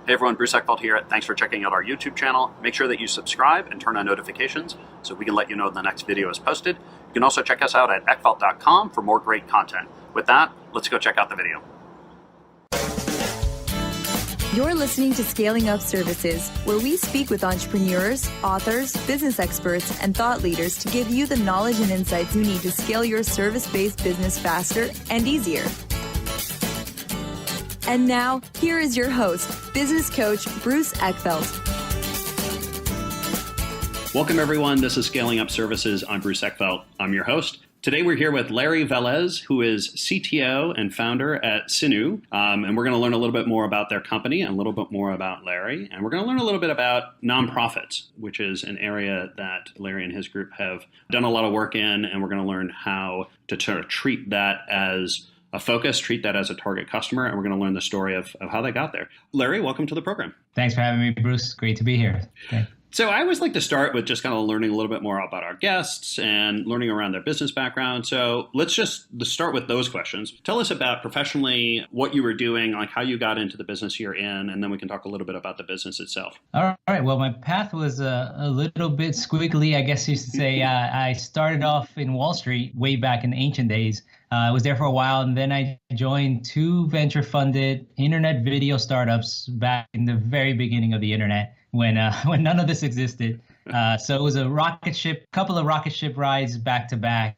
Hey everyone, Bruce Eckfeldt here. Thanks for checking out our YouTube channel. Make sure that you subscribe and turn on notifications so we can let you know when the next video is posted. You can also check us out at eckfeldt.com for more great content. With that, let's go check out the video. You're listening to Scaling Up Services, where we speak with entrepreneurs, authors, business experts, and thought leaders to give you the knowledge and insights you need to scale your service-based business faster and easier. And now, here is your host, business coach Bruce Eckfeldt. Welcome everyone, this is Scaling Up Services. I'm Bruce Eckfeldt. I'm your host. Today we're here with Larry Velez, who is CTO and founder at Sinew, and we're going to learn a little bit more about their company and a little bit more about Larry, and we're going to learn a little bit about nonprofits, which is an area that Larry and his group have done a lot of work in, and we're going to learn how to sort of treat that as a focus, treat that as a target customer, and we're going to learn the story of how they got there. Larry, welcome to the program. Thanks for having me, Bruce. Great to be here. Okay. So I always like to start with just kind of learning a little bit more about our guests and learning around their business background. So let's start with those questions. Tell us about professionally what you were doing, like how you got into the business you're in, and then we can talk a little bit about the business itself. All right. Well, my path was a little bit squiggly, I guess you should say. I started off in Wall Street way back in the ancient days. I was there for a while, and then I joined two venture-funded internet video startups back in the very beginning of the internet when none of this existed. So it was couple of rocket ship rides back to back.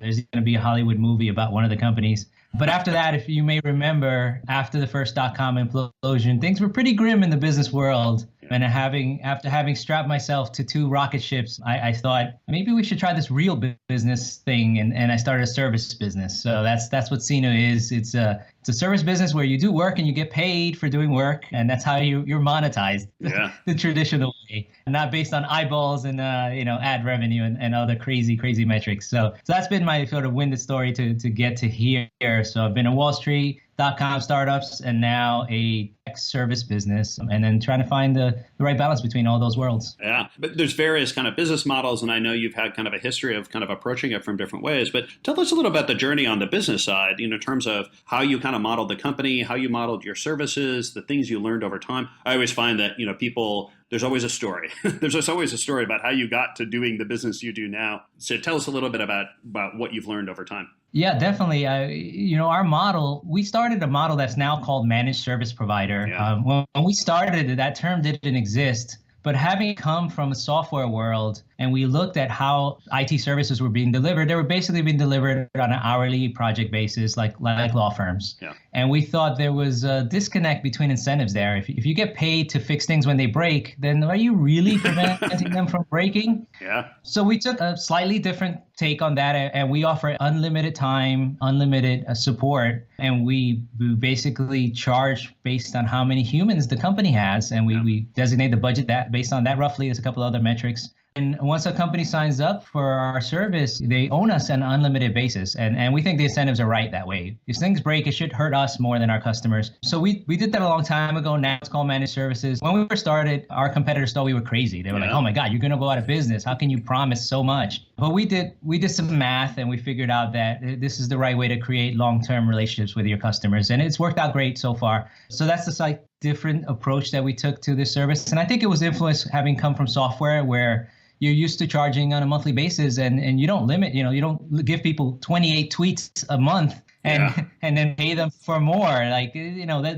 There's going to be a Hollywood movie about one of the companies. But after that, if you may remember, after the first .com implosion, things were pretty grim in the business world. And after having strapped myself to two rocket ships, I thought maybe we should try this real business thing, and I started a service business. So that's what Sinew is. It's a service business where you do work and you get paid for doing work, and that's how you're monetized the traditional way, not based on eyeballs and ad revenue and other crazy metrics. So that's been my sort of win the story to get to here. So I've been in Wall Street, .com startups, and now a tech service business, and then trying to find the right balance between all those worlds. Yeah, but there's various kind of business models, and I know you've had kind of a history of kind of approaching it from different ways, but tell us a little about the journey on the business side, in terms of how you kind of modeled the company, how you modeled your services, the things you learned over time. I always find that, people, there's always a story. There's just always a story about how you got to doing the business you do now. So tell us a little bit about what you've learned over time. Yeah, definitely. Our model, we started a model that's now called managed service provider. Yeah. When we started, that term didn't exist. But having come from a software world, and we looked at how IT services were being delivered, they were basically being delivered on an hourly project basis, like law firms. Yeah. And we thought there was a disconnect between incentives there. If you get paid to fix things when they break, then are you really preventing them from breaking? Yeah. So we took a slightly different take on that, and we offer unlimited time, unlimited support, and we basically charge based on how many humans the company has, and we designate the budget that based on that roughly. There's a couple other metrics. And once a company signs up for our service, they own us on an unlimited basis. And we think the incentives are right that way. If things break, it should hurt us more than our customers. So we did that a long time ago. Now it's called managed services. When we first started, our competitors thought we were crazy. They were like, oh my God, you're going to go out of business. How can you promise so much? But we did some math, and we figured out that this is the right way to create long-term relationships with your customers. And it's worked out great so far. So that's the different approach that we took to this service. And I think it was influenced having come from software where you're used to charging on a monthly basis, and you don't limit, you don't give people 28 tweets a month and then pay them for more.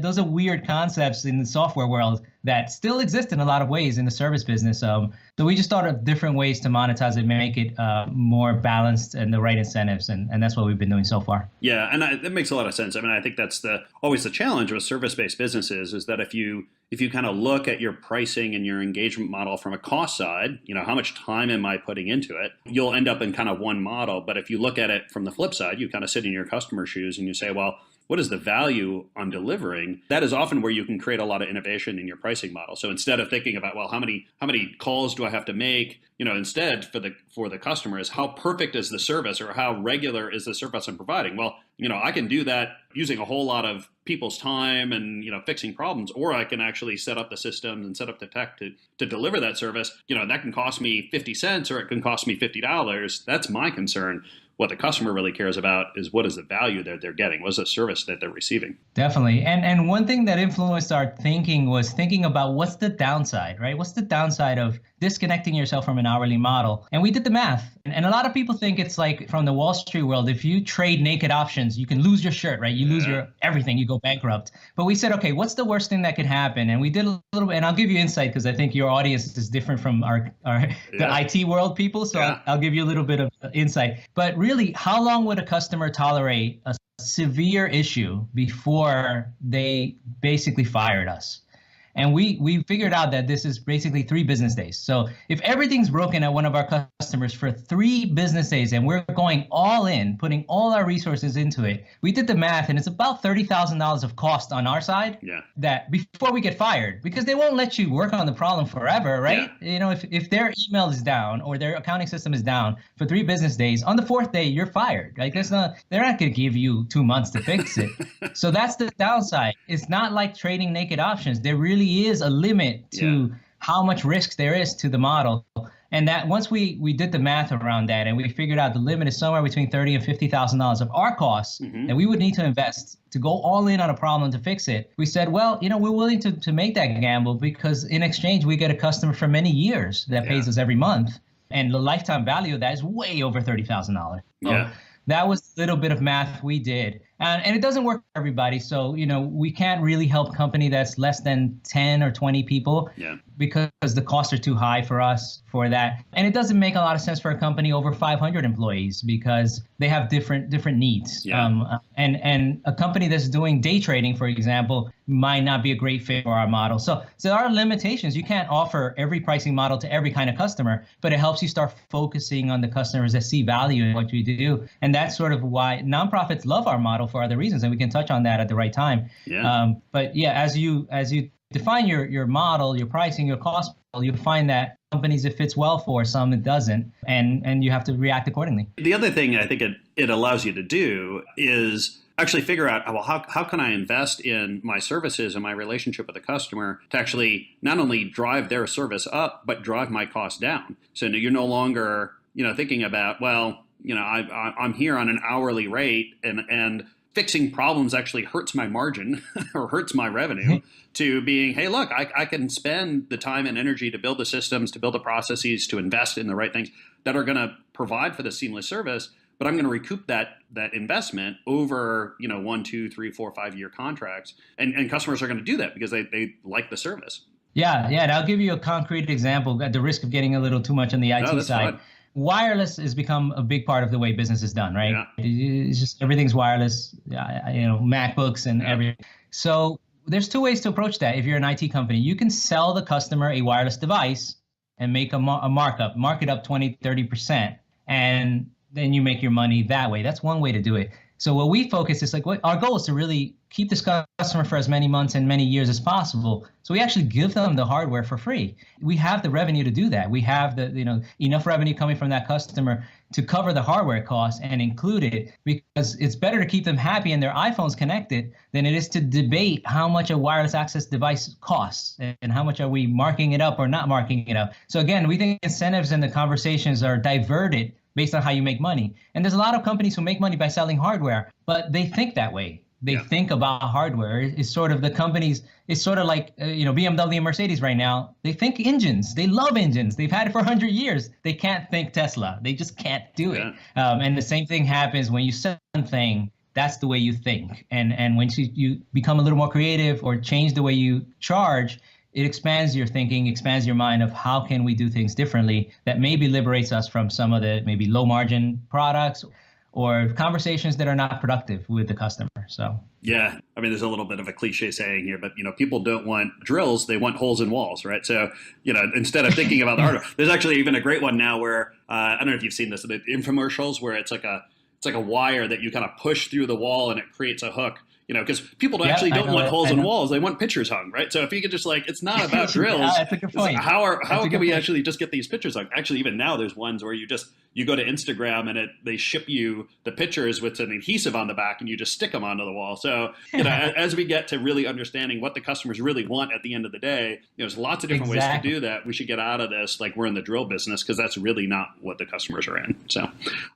Those are weird concepts in the software world that still exist in a lot of ways in the service business. So we just thought of different ways to monetize it, make it more balanced and the right incentives. And that's what we've been doing so far. Yeah, and that makes a lot of sense. I mean, I think that's always the challenge with service-based businesses is that if you kind of look at your pricing and your engagement model from a cost side, how much time am I putting into it, you'll end up in kind of one model. But if you look at it from the flip side, you kind of sit in your customer's shoes and you say, well, what is the value I'm delivering? That is often where you can create a lot of innovation in your pricing model. So instead of thinking about, well, how many calls do I have to make? Instead for the customer is how perfect is the service or how regular is the service I'm providing? Well, I can do that using a whole lot of people's time and, fixing problems, or I can actually set up the systems and set up the tech to deliver that service. That can cost me 50 cents or it can cost me $50. That's my concern. what the customer really cares about is what is the value that they're getting? What's the service that they're receiving? Definitely. And one thing that influenced our thinking was thinking about what's the downside, right? What's the downside of disconnecting yourself from an hourly model? And we did the math. And a lot of people think it's like from the Wall Street world, if you trade naked options, you can lose your shirt, right? You lose your everything, you go bankrupt. But we said, okay, what's the worst thing that could happen? And we did a little bit, and I'll give you insight because I think your audience is different from the IT world people. So I'll give you a little bit of insight. But really, how long would a customer tolerate a severe issue before they basically fired us? And we figured out that this is basically 3 business days. So if everything's broken at one of our customers for 3 business days and we're going all in, putting all our resources into it, we did the math and it's about $30,000 of cost on our side that before we get fired, because they won't let you work on the problem forever, right? You know, if their email is down or their accounting system is down for 3 business days, on the 4th day, you're fired. Like they're not going to give you 2 months to fix it. So that's the downside. It's not like trading naked options. There really is a limit to how much risk there is to the model. And that once we did the math around that and we figured out the limit is somewhere between $30,000 and $50,000 of our costs that we would need to invest to go all in on a problem to fix it, we said, well, you know, we're willing to make that gamble because in exchange, we get a customer for many years that pays us every month. And the lifetime value of that is way over $30,000. So that was a little bit of math we did. And it doesn't work for everybody. So, you know, we can't really help a company that's less than 10 or 20 people because the costs are too high for us for that. And it doesn't make a lot of sense for a company over 500 employees because they have different needs. And a company that's doing day trading, for example, might not be a great fit for our model. So there are limitations. You can't offer every pricing model to every kind of customer, but it helps you start focusing on the customers that see value in what we do. And that's sort of why nonprofits love our model for other reasons, and we can touch on that at the right time. But as you define your model, your pricing, your cost model, you'll find that companies it fits well for, some it doesn't, and you have to react accordingly. The other thing I think it allows you to do is actually figure out, well, how can I invest in my services and my relationship with the customer to actually not only drive their service up, but drive my costs down. So you're no longer, thinking about, well, I'm here on an hourly rate and fixing problems actually hurts my margin or hurts my revenue to being, hey, look, I can spend the time and energy to build the systems, to build the processes, to invest in the right things that are going to provide for the seamless service, but I'm going to recoup that investment over, 1, 2, 3, 4, 5-year contracts. And customers are going to do that because they like the service. Yeah. And I'll give you a concrete example at the risk of getting a little too much on the IT side. Fine. Wireless has become a big part of the way business is done, right? It's just everything's wireless, MacBooks and everything. So there's 2 ways to approach that. If you're an IT company, you can sell the customer a wireless device and make a markup, mark it up 20, 30%, and then you make your money that way. That's one way to do it. So what we focus is our goal is to really keep this customer for as many months and many years as possible. So we actually give them the hardware for free. We have the revenue to do that. We have enough revenue coming from that customer to cover the hardware costs and include it, because it's better to keep them happy and their iPhones connected than it is to debate how much a wireless access device costs and how much are we marking it up or not marking it up. So again, we think incentives and the conversations are diverted based on how you make money. And there's a lot of companies who make money by selling hardware, but they think that way. They think about hardware. It's sort of the companies, it's sort of like, BMW and Mercedes right now. They think engines. They love engines. They've had it for 100 years. They can't think Tesla. They just can't do it. And the same thing happens when you sell something. That's the way you think. And when you become a little more creative or change the way you charge, it expands your thinking, expands your mind of how can we do things differently that maybe liberates us from some of the maybe low margin products or conversations that are not productive with the customer. So yeah, I mean, there's a little bit of a cliche saying here, but people don't want drills; they want holes in walls, right? So instead of thinking about the hardware, there's actually even a great one now where I don't know if you've seen this, the infomercials where it's like a wire that you kind of push through the wall and it creates a hook. Because people don't want holes in walls; they want pictures hung, right? So if you could just it's not about drills. That's a good point. How can we actually just get these pictures hung? Actually, even now there's ones where you just you go to Instagram and they ship you the pictures with an adhesive on the back and you just stick them onto the wall. So, as we get to really understanding what the customers really want at the end of the day, there's lots of different ways to do that. We should get out of this like we're in the drill business, because that's really not what the customers are in. So,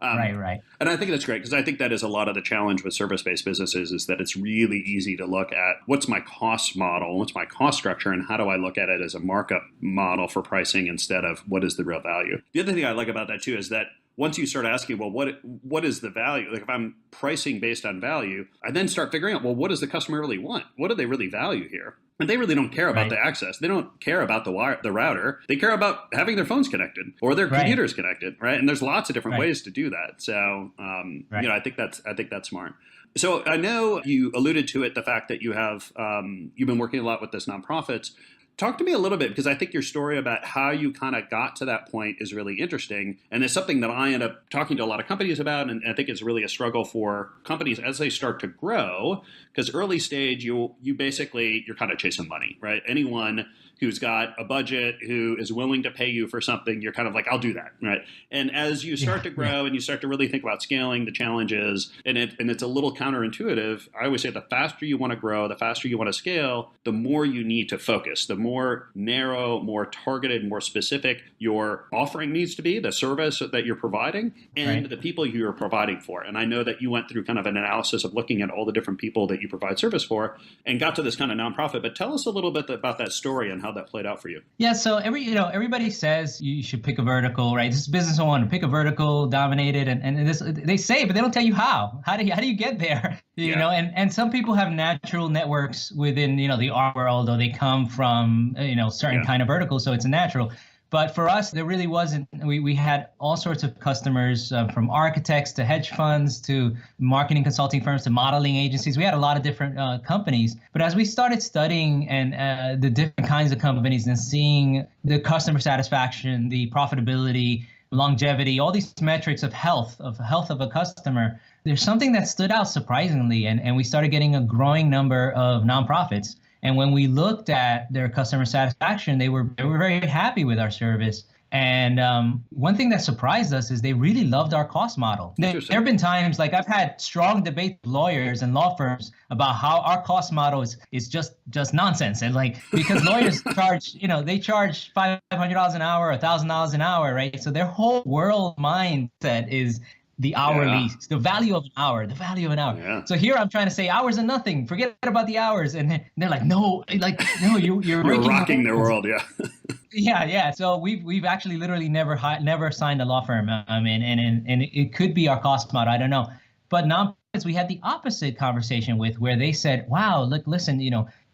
right. And I think that's great, because I think that is a lot of the challenge with service-based businesses, is that it's really easy to look at what's my cost model, what's my cost structure, and how do I look at it as a markup model for pricing instead of what is the real value. The other thing I like about that too is that once you start asking, well, what is the value? Like if I'm pricing based on value, I then start figuring out, well, what does the customer really want? What do they really value here? And they really don't care about the access. They don't care about the router. They care about having their phones connected or their computers connected, right? And there's lots of different ways to do that. So, I think that's smart. So I know you alluded to it, the fact that you have you've been working a lot with this nonprofits. Talk to me a little bit, because I think your story about how you kind of got to that point is really interesting. And it's something that I end up talking to a lot of companies about. And I think it's really a struggle for companies as they start to grow, because early stage, you're kind of chasing money, right? Anyone who's got a budget, who is willing to pay you for something, you're kind of like, I'll do that, right? And as you start to grow and you start to really think about scaling, the challenges, and it's a little counterintuitive. I always say the faster you want to grow, the faster you want to scale, the more you need to focus, the more narrow, more targeted, more specific your offering needs to be, the service that you're providing, and the people you're providing for. And I know that you went through kind of an analysis of looking at all the different people that you provide service for and got to this kind of nonprofit. But tell us a little bit about that story and how that played out for you. Yeah, so everybody says you should pick a vertical, right? This is business 101, pick a vertical, dominate it, and this they say, but they don't tell you how. How do you get there? You know, and some people have natural networks within the art world, or they come from certain kind of verticals, so it's a natural. But for us, there really wasn't. We had all sorts of customers, from architects to hedge funds to marketing consulting firms to modeling agencies. We had a lot of different companies. But as we started studying and the different kinds of companies and seeing the customer satisfaction, the profitability, longevity, all these metrics of health of a customer, there's something that stood out surprisingly. And we started getting a growing number of nonprofits. And when we looked at their customer satisfaction, they were very happy with our service. And one thing that surprised us is they really loved our cost model. There have been times, like I've had strong debates with lawyers and law firms about how our cost model is just nonsense. And because lawyers they charge $500 an hour, $1,000 an hour, right? So their whole world mindset is the hourly, the value of an hour. Yeah. So here I'm trying to say hours are nothing. Forget about the hours. And they're like, no, you're rocking their world. Yeah. Yeah. So we've actually literally never signed a law firm. And it could be our cost model. I don't know. But nonprofits, we had the opposite conversation with, where they said, wow, listen,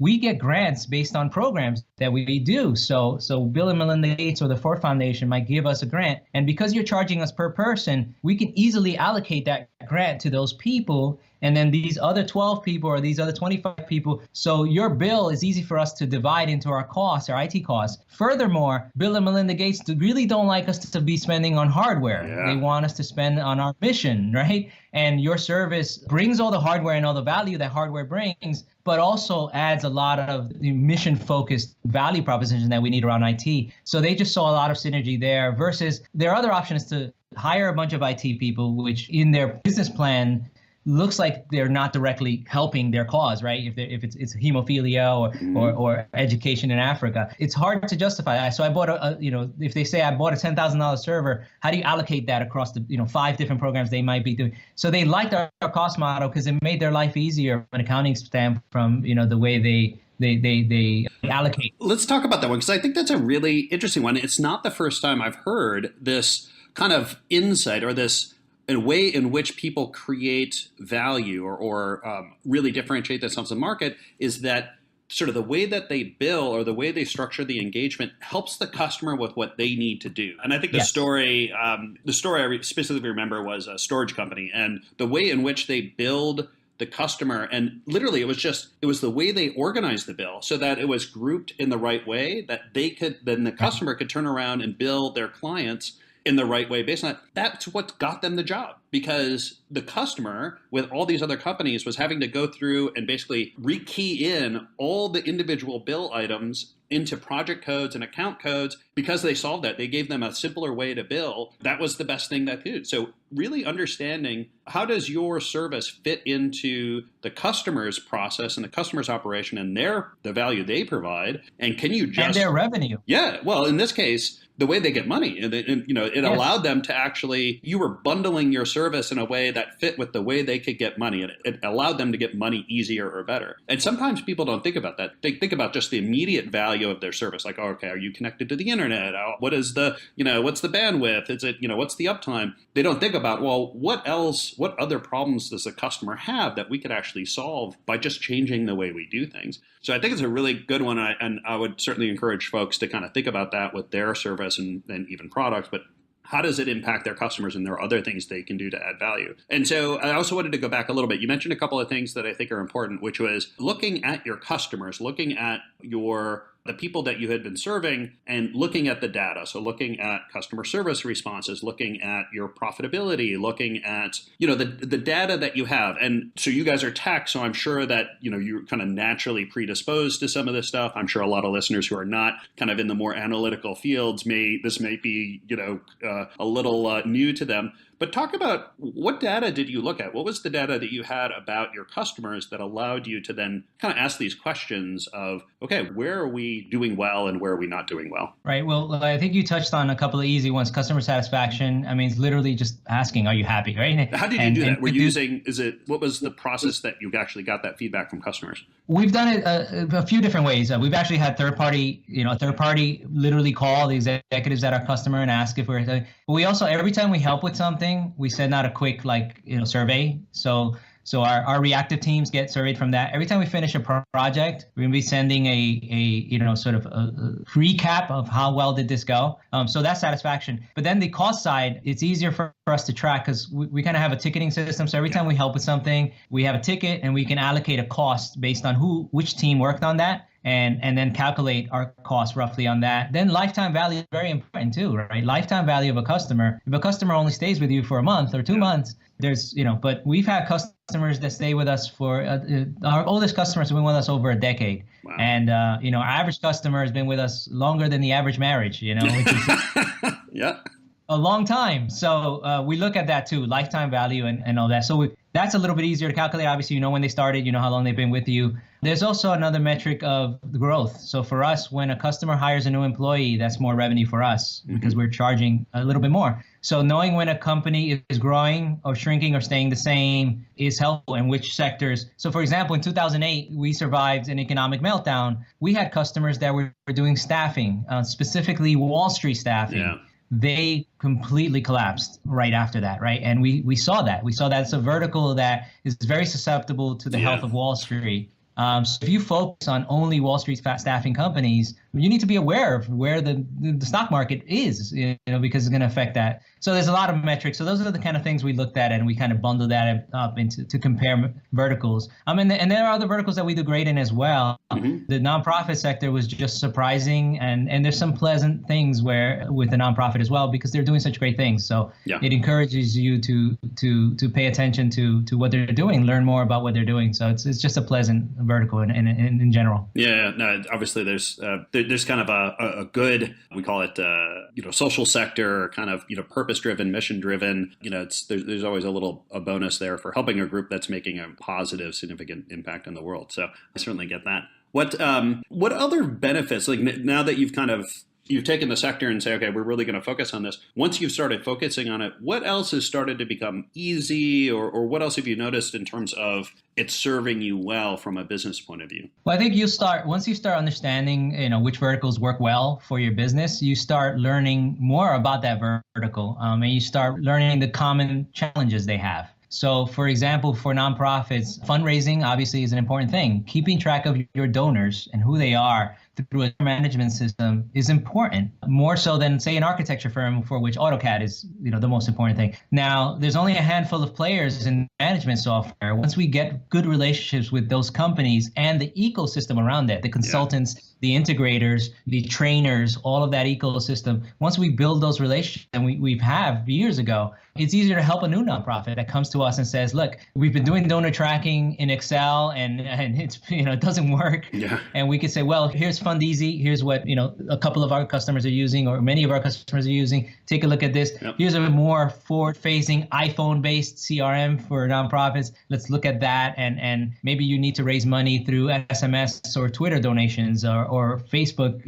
we get grants based on programs that we do. So Bill and Melinda Gates or the Ford Foundation might give us a grant. And because you're charging us per person, we can easily allocate that grant to those people. And then these other 12 people or these other 25 people. So your bill is easy for us to divide into our costs, our IT costs. Furthermore, Bill and Melinda Gates really don't like us to be spending on hardware. Yeah. They want us to spend on our mission, right? And your service brings all the hardware and all the value that hardware brings, but also adds a lot of the mission-focused value proposition that we need around IT. So they just saw a lot of synergy there, versus their other option is to hire a bunch of IT people, which in their business plan looks like they're not directly helping their cause, right? If it's hemophilia or education in Africa, it's hard to justify that. So I bought if they say I bought a $10,000 server, how do you allocate that across the 5 different programs they might be doing? So they liked our cost model because it made their life easier from an accounting standpoint, from the way they allocate. Let's talk about that one, because I think that's a really interesting one. It's not the first time I've heard this kind of insight, or this a way in which people create value or really differentiate themselves in the market, is that sort of the way that they bill or the way they structure the engagement helps the customer with what they need to do. And I think the story I specifically remember was a storage company, and the way in which they billed the customer, and literally it was the way they organized the bill so that it was grouped in the right way, that then the customer could turn around and bill their clients in the right way based on that. That's what got them the job, because the customer with all these other companies was having to go through and basically rekey in all the individual bill items into project codes and account codes, because they solved that, they gave them a simpler way to bill. That was the best thing that did. So really understanding how does your service fit into the customer's process and the customer's operation and the value they provide, and can you just and their revenue? Yeah, well, in this case, the way they get money, and it allowed them to actually, you were bundling your service in a way that fit with the way they could get money, and it allowed them to get money easier or better. And sometimes people don't think about that. They think about just the immediate value of their service, like, oh, okay, are you connected to the internet? What is the, what's the bandwidth? Is it, what's the uptime? They don't think about, well, what other problems does the customer have that we could actually solve by just changing the way we do things? So I think it's a really good one, and I would certainly encourage folks to kind of think about that with their service and even products, but how does it impact their customers, and there are other things they can do to add value. And so I also wanted to go back a little bit. You mentioned a couple of things that I think are important, which was looking at your customers, looking at the people that you had been serving, and looking at the data. So looking at customer service responses, looking at your profitability, looking at, the data that you have. And so you guys are tech, so I'm sure that, you're kind of naturally predisposed to some of this stuff. I'm sure a lot of listeners who are not kind of in the more analytical fields this may be, a little new to them. But talk about, what data did you look at? What was the data that you had about your customers that allowed you to then kind of ask these questions of, okay, where are we doing well and where are we not doing well? Right. Well, I think you touched on a couple of easy ones. Customer satisfaction. I mean, it's literally just asking, are you happy? Right. How did you do that? What was the process that you actually got that feedback from customers? We've done it a few different ways. We've actually had a third party literally call the executives at our customer and ask if we're. But we also, every time we help with something, we send out a quick survey. So our reactive teams get surveyed from that. Every time we finish a project, we're gonna be sending a sort of a recap of how well did this go. So that's satisfaction. But then the cost side, it's easier for us to track because we kind of have a ticketing system. So every time we help with something, we have a ticket and we can allocate a cost based on which team worked on that. And then calculate our cost roughly on that. Then lifetime value is very important too, right? Lifetime value of a customer. If a customer only stays with you for a month or 2 months, but we've had customers that stay with us for, our oldest customers have been with us over a decade. Wow. And, our average customer has been with us longer than the average marriage, which is yeah, a long time. So we look at that too, lifetime value and all that. So that's a little bit easier to calculate. Obviously, when they started, how long they've been with you. There's also another metric of the growth. So for us, when a customer hires a new employee, that's more revenue for us because we're charging a little bit more. So knowing when a company is growing or shrinking or staying the same is helpful, in which sectors. So for example, in 2008, we survived an economic meltdown. We had customers that were doing staffing, specifically Wall Street staffing. Yeah. They completely collapsed right after that, right? And we saw that. We saw that it's a vertical that is very susceptible to the health of Wall Street. So if you focus on only Wall Street staffing companies, you need to be aware of where the stock market is, because it's going to affect that. So there's a lot of metrics. So those are the kind of things we looked at, and we kind of bundled that up to compare verticals. And there are other verticals that we do great in as well. Mm-hmm. The nonprofit sector was just surprising, and there's some pleasant things with the nonprofit as well because they're doing such great things. So it encourages you to pay attention to what they're doing, learn more about what they're doing. So it's just a pleasant vertical in general. Yeah, no, obviously there's kind of a good, we call it social sector, kind of purpose-driven, mission-driven. There's always a bonus there for helping a group that's making a positive, significant impact in the world. So I certainly get that. What other benefits, like now that you've taken the sector and say, okay, we're really going to focus on this. Once you've started focusing on it, what else has started to become easy, or what else have you noticed in terms of it serving you well from a business point of view? Well, I think once you start understanding, which verticals work well for your business, you start learning more about that vertical, and you start learning the common challenges they have. So, for example, for nonprofits, fundraising obviously is an important thing. Keeping track of your donors and who they are through a management system is important, more so than, say, an architecture firm for which AutoCAD is, the most important thing. Now, there's only a handful of players in management software. Once we get good relationships with those companies and the ecosystem around it, the consultants, the integrators, the trainers, all of that ecosystem, once we build those relationships, and we've have years ago, it's easier to help a new nonprofit that comes to us and says, look, we've been doing donor tracking in Excel and it's, it doesn't work. Yeah. And we could say, well, here's Fundeasy. Here's what, a couple of our customers are using, or many of our customers are using. Take a look at this. Yep. Here's a more forward-facing iPhone-based CRM for nonprofits. Let's look at that. And maybe you need to raise money through SMS or Twitter donations or Facebook,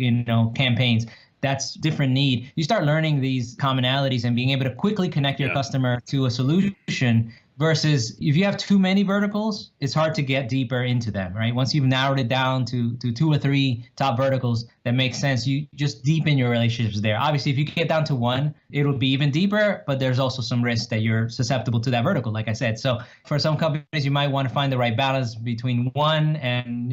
campaigns. That's different need. You start learning these commonalities and being able to quickly connect your customer to a solution. Versus if you have too many verticals, it's hard to get deeper into them, right? Once you've narrowed it down to 2 or 3 top verticals that make sense, you just deepen your relationships there. Obviously, if you get down to one, it'll be even deeper, but there's also some risk that you're susceptible to that vertical, like I said. So for some companies, you might want to find the right balance between one and,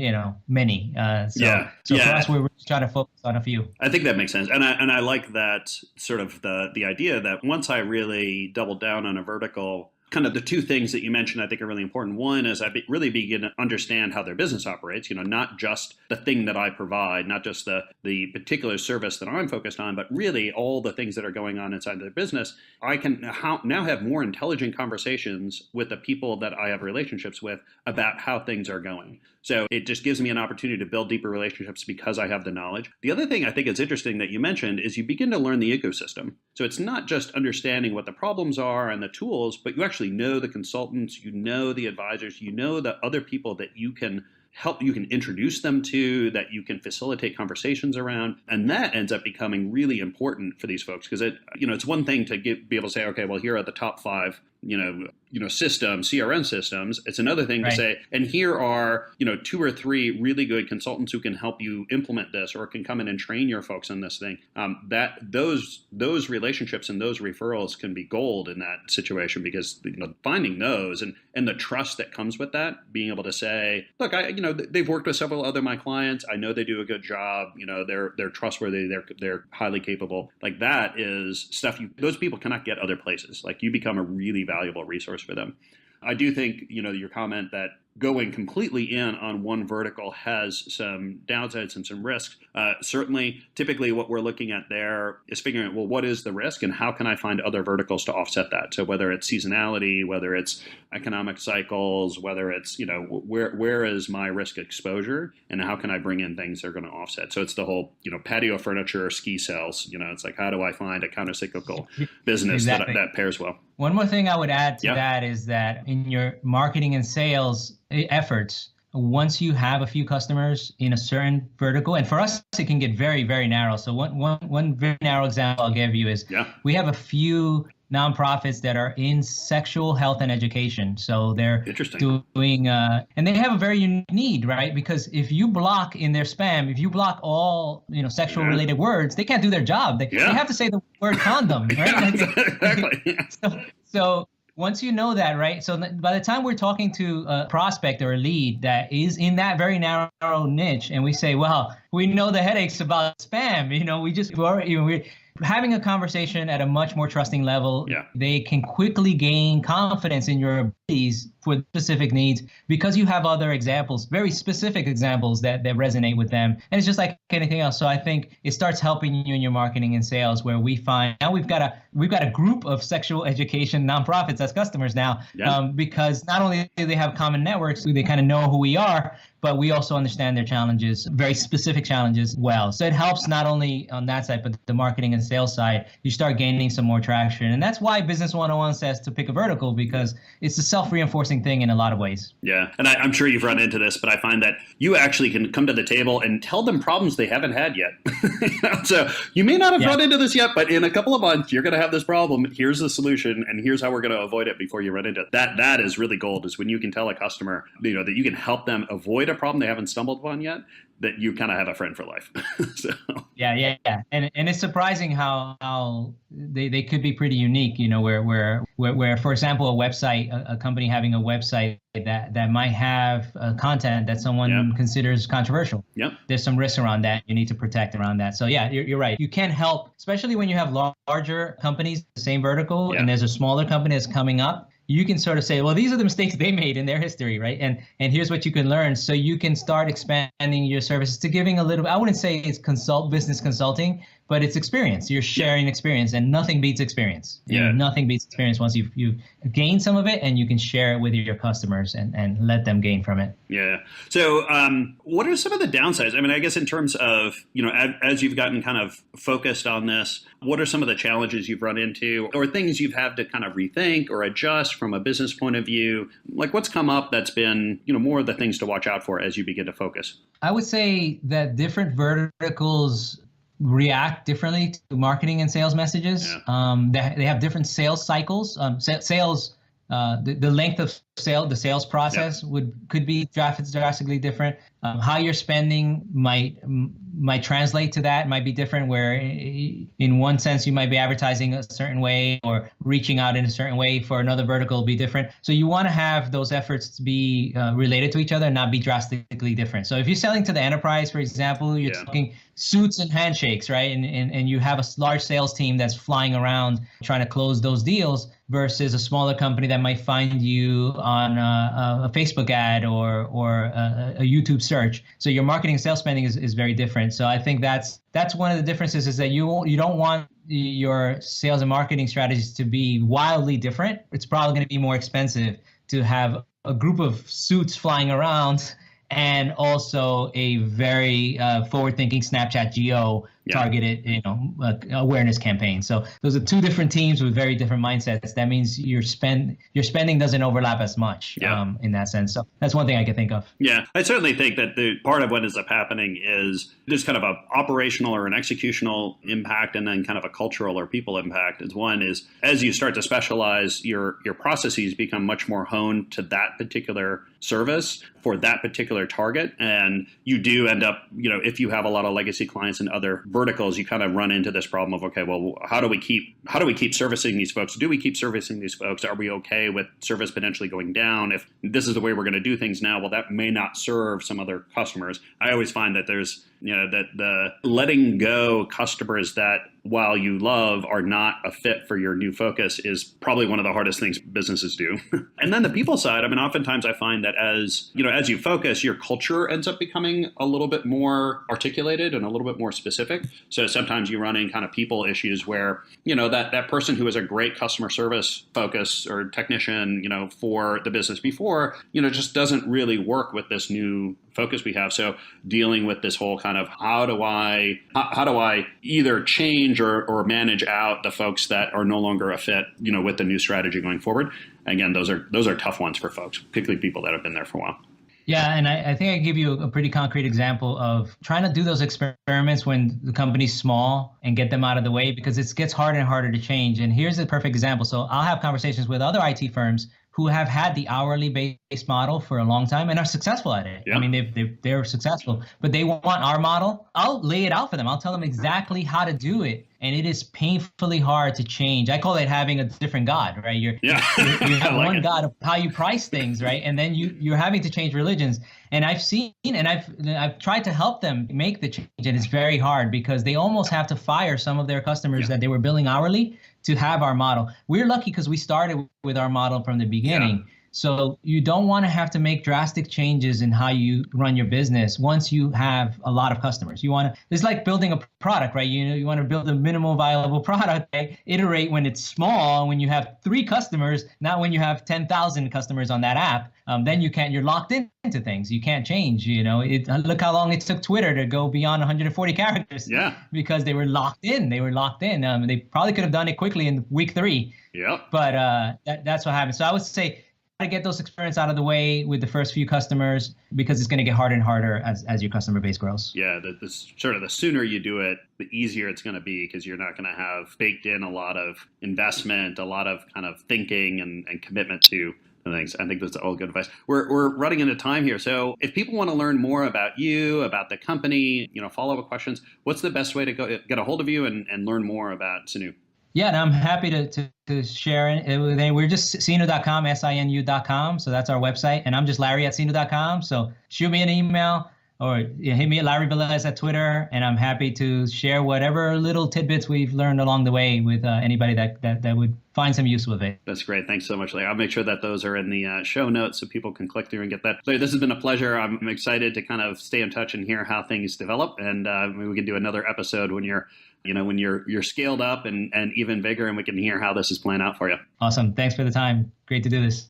many. So for us, we're trying to focus on a few. I think that makes sense. And I like that sort of the idea that once I really double down on a vertical, kind of the 2 things that you mentioned I think are really important. One is I really begin to understand how their business operates, not just the thing that I provide, not just the particular service that I'm focused on, but really all the things that are going on inside their business. I can now have more intelligent conversations with the people that I have relationships with about how things are going. So it just gives me an opportunity to build deeper relationships because I have the knowledge. The other thing I think is interesting that you mentioned is you begin to learn the ecosystem. So it's not just understanding what the problems are and the tools, but you actually know the consultants, you know the advisors, you know the other people that you can help, you can introduce them to, that you can facilitate conversations around. And that ends up becoming really important for these folks because it's one thing to be able to say, okay, well, here are the top 5 systems, CRM systems. It's another thing to say, and here are, 2 or 3 really good consultants who can help you implement this or can come in and train your folks on this thing. That those relationships and those referrals can be gold in that situation because, finding those and the trust that comes with that, being able to say, look, they've worked with several other of my clients. I know they do a good job. They're trustworthy. They're highly capable. Like that is stuff those people cannot get other places. Like you become a really valuable resource for them. I do think, your comment that going completely in on one vertical has some downsides and some risks. Certainly, typically what we're looking at there is figuring out, well, what is the risk and how can I find other verticals to offset that? So whether it's seasonality, whether it's economic cycles, whether it's, where is my risk exposure and how can I bring in things that are going to offset? So it's the whole, patio furniture, ski sales, it's like, how do I find a countercyclical business that pairs well? One more thing I would add to that is that in your marketing and sales efforts, once you have a few customers in a certain vertical, and for us, it can get very, very narrow. So one very narrow example I'll give you is we have a few nonprofits that are in sexual health and education. So they're doing, and they have a very unique need, right? Because if you block in their spam, if you block all, sexual related words, they can't do their job. They have to say the word condom, right? Exactly. So once you know that, right? So by the time we're talking to a prospect or a lead that is in that very narrow niche, and we say, well, we know the headaches about spam, we're having a conversation at a much more trusting level. They can quickly gain confidence in your abilities for specific needs because you have other examples, very specific examples that resonate with them. And it's just like anything else. So I think it starts helping you in your marketing and sales where we find now we've got a group of sexual education nonprofits as customers now because not only do they have common networks, they kind of know who we are, but we also understand their challenges, very specific challenges well. So it helps not only on that side, but the marketing and sales side, you start gaining some more traction. And that's why Business 101 says to pick a vertical because it's a self-reinforcing thing in a lot of ways. Yeah. And I'm sure you've run into this, but I find that you actually can come to the table and tell them problems they haven't had yet. So you may not have run into this yet, but in a couple of months, you're going to have this problem. Here's the solution, and here's how we're going to avoid it before you run into it. That is really gold, is when you can tell a customer, that you can help them avoid a problem they haven't stumbled upon yet, that you kind of have a friend for life. So. Yeah. And it's surprising how they could be pretty unique, where for example, a company having a website that might have content that someone considers controversial. There's some risks around that. You need to protect around that. So you're right. You can help, especially when you have larger companies, the same vertical, and there's a smaller company that's coming up. You can sort of say, well, these are the mistakes they made in their history, right? And here's what you can learn. So you can start expanding your services to giving a little, I wouldn't say it's business consulting, but it's experience. You're sharing experience, and nothing beats experience. Yeah. Nothing beats experience once you've gained some of it, and you can share it with your customers and let them gain from it. Yeah. So what are some of the downsides? I mean, I guess in terms of, as you've gotten kind of focused on this, what are some of the challenges you've run into or things you've had to kind of rethink or adjust from a business point of view? Like what's come up that's been, more of the things to watch out for as you begin to focus? I would say that different verticals react differently to marketing and sales messages. Yeah. They have different sales cycles. The length of the sales process could be drastically different. How you're spending might translate to that, might be different, where in one sense you might be advertising a certain way or reaching out in a certain way. For another vertical will be different. So you want to have those efforts to be related to each other and not be drastically different. So if you're selling to the enterprise, for example, you're talking suits and handshakes, right? And you have a large sales team that's flying around trying to close those deals versus a smaller company that might find you on a Facebook ad or a YouTube search. So your marketing and sales spending is very different. So I think that's one of the differences, is that you don't want your sales and marketing strategies to be wildly different. It's probably going to be more expensive to have a group of suits flying around and also a very forward-thinking Snapchat geo targeted, awareness campaign. So those are two different teams with very different mindsets. That means your spending doesn't overlap as much in that sense. So that's one thing I can think of. Yeah, I certainly think that the part of what ends up happening is there's kind of an operational or an executional impact, and then kind of a cultural or people impact. One is as you start to specialize, your processes become much more honed to that particular service for that particular target, and you do end up, if you have a lot of legacy clients in other verticals, you kind of run into this problem of, okay, well, how do we keep servicing these folks? Do we keep servicing these folks? Are we okay with service potentially going down? If this is the way we're going to do things now, well, that may not serve some other customers. I always find that there's, that the letting go customers that, while you love, are not a fit for your new focus is probably one of the hardest things businesses do. And then the people side, I mean, oftentimes I find that as you focus, your culture ends up becoming a little bit more articulated and a little bit more specific. So sometimes you run in kind of people issues where, that person who is a great customer service focus or technician, for the business before, just doesn't really work with this new focus we have. So dealing with this whole kind of how do I either change or manage out the folks that are no longer a fit, with the new strategy going forward. Again, those are tough ones for folks, particularly people that have been there for a while. Yeah, and I think I can give you a pretty concrete example of trying to do those experiments when the company's small and get them out of the way, because it gets harder and harder to change. And here's a perfect example. So I'll have conversations with other IT firms who have had the hourly based model for a long time and are successful at it. Yeah. I mean, they're successful, but they want our model. I'll lay it out for them. I'll tell them exactly how to do it. And it is painfully hard to change. I call it having a different God, right? You have one God of how you price things, right? And then you're having to change religions. And I've seen, and I've tried to help them make the change, and it's very hard because they almost have to fire some of their customers that they were billing hourly to have our model. We're lucky because we started with our model from the beginning. Yeah. So you don't want to have to make drastic changes in how you run your business once you have a lot of customers. It's like building a product, right? You want to build a minimal viable product, right? Iterate when it's small, when you have 3 customers, not when you have 10,000 customers on that app. Then you're locked into things. You can't change, look how long it took Twitter to go beyond 140 characters. Yeah. Because they were locked in. They probably could have done it quickly in week 3. Yeah. But that's what happened. So I would say, to get those experiments out of the way with the first few customers, because it's going to get harder and harder as your customer base grows. Yeah, the sooner you do it, the easier it's going to be, because you're not going to have baked in a lot of investment, a lot of kind of thinking and commitment to things. I think that's all good advice. We're running into time here. So if people want to learn more about you, about the company, follow-up questions, what's the best way to get a hold of you and learn more about Sinu? Yeah, and I'm happy to share it. We're just sinu.com, sinu.com. So that's our website. And I'm just Larry at sinu.com. So shoot me an email. or hit me at Larry Velez at Twitter, and I'm happy to share whatever little tidbits we've learned along the way with anybody that would find some use with it. That's great. Thanks so much, Larry. I'll make sure that those are in the show notes so people can click through and get that. Larry, this has been a pleasure. I'm excited to kind of stay in touch and hear how things develop, and maybe we can do another episode when you're scaled up and even bigger, and we can hear how this is playing out for you. Awesome. Thanks for the time. Great to do this.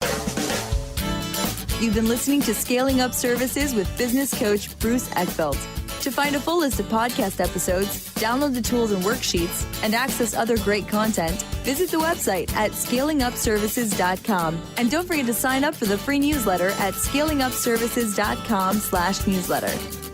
You've been listening to Scaling Up Services with business coach Bruce Eckfeldt. To find a full list of podcast episodes, download the tools and worksheets, and access other great content, visit the website at scalingupservices.com. And don't forget to sign up for the free newsletter at scalingupservices.com/newsletter.